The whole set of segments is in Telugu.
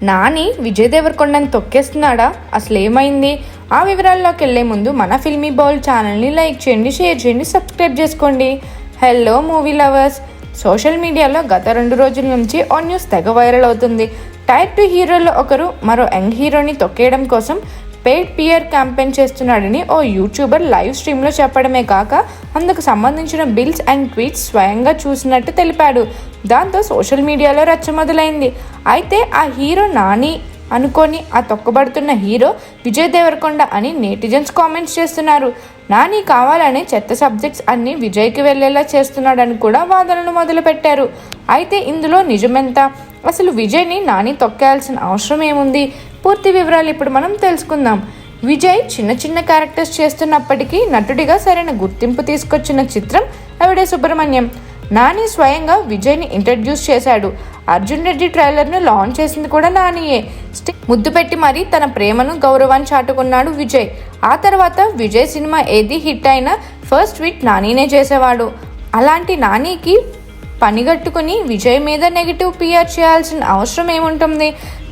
నాని విజయ్ దేవరకొండని తొక్కేస్తున్నాడా? అసలు ఏమైంది? ఆ వివరాల్లోకి వెళ్లే ముందు మన ఫిల్మీ బౌల్ ఛానల్ని లైక్ చేయండి, షేర్ చేయండి, సబ్స్క్రైబ్ చేసుకోండి. హలో మూవీ లవర్స్, సోషల్ మీడియాలో గత 2 రోజుల నుంచి ఓ న్యూస్ తెగ వైరల్ అవుతుంది. టైర్ 2 హీరోల్లో ఒకరు మరో యంగ్ హీరోని తొక్కేయడం కోసం పెయిడ్ పిఆర్ క్యాంపెయిన్ చేస్తున్నాడని ఓ యూట్యూబర్ లైవ్ స్ట్రీమ్లో చెప్పడమే కాక అందుకు సంబంధించిన బిల్స్ అండ్ ట్వీట్స్ స్వయంగా చూసినట్టు తెలిపాడు. దాంతో సోషల్ మీడియాలో రచ్చ మొదలైంది. అయితే ఆ హీరో నాని అనుకొని ఆ తొక్కబడుతున్న హీరో విజయ్ దేవరకొండ అని నెటిజన్స్ కామెంట్స్ చేస్తున్నారు. నాని కావాలని చెత్త సబ్జెక్ట్స్ అన్ని విజయ్కి వెళ్లేలా చేస్తున్నాడని కూడా వాదనలు మొదలుపెట్టారు. అయితే ఇందులో నిజమెంత? అసలు విజయ్ని నాని తొక్కేయాల్సిన అవసరం ఏముంది? పూర్తి వివరాలు ఇప్పుడు మనం తెలుసుకుందాం. విజయ్ చిన్న చిన్న క్యారెక్టర్స్ చేస్తున్నప్పటికీ నటుడిగా సరైన గుర్తింపు తీసుకొచ్చిన చిత్రం ఎవడే సుబ్రహ్మణ్యం. నాని స్వయంగా విజయ్ని ఇంట్రడ్యూస్ చేశాడు. అర్జున్ రెడ్డి ట్రైలర్ను లాంచ్ చేసింది కూడా నానియే. ముద్దు పెట్టి మరీ తన ప్రేమను గౌరవాన్ని చాటుకున్నాడు విజయ్. ఆ తర్వాత విజయ్ సినిమా ఏది హిట్ అయినా ఫస్ట్ ట్వీట్ నానినే చేసేవాడు. అలాంటి నానికి పనిగట్టుకుని విజయ్ మీద నెగిటివ్ పిఆర్ చేయాల్సిన అవసరం ఏముంటుంది?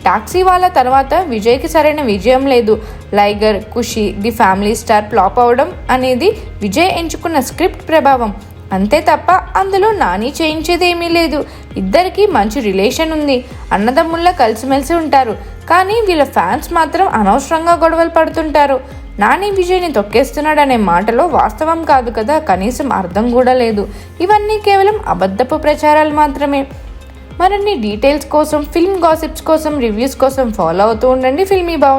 టాక్సీ వాళ్ళ తర్వాత విజయ్కి సరైన విజయం లేదు. లైగర్, ఖుషి, ది ఫ్యామిలీ స్టార్ ఫ్లాప్ అవడం అనేది విజయ్ ఎంచుకున్న స్క్రిప్ట్ ప్రభావం అంతే తప్ప అందులో నాని చేయించేది ఏమీ లేదు. ఇద్దరికి మంచి రిలేషన్ ఉంది, అన్నదమ్ముల్లా కలిసిమెలిసి ఉంటారు. కానీ వీళ్ళ ఫ్యాన్స్ మాత్రం అనవసరంగా గొడవలు పడుతుంటారు. నాని విజయ్ని తొక్కేస్తున్నాడనే మాటలో వాస్తవం కాదు కదా, కనీసం అర్థం కూడా లేదు. ఇవన్నీ కేవలం అబద్ధపు ప్రచారాలు మాత్రమే. మరిన్ని డీటెయిల్స్ కోసం, ఫిల్మ్ గాసిప్స్ కోసం, రివ్యూస్ కోసం ఫాలో అవుతూ ఉండండి ఫిల్మీ బౌల్.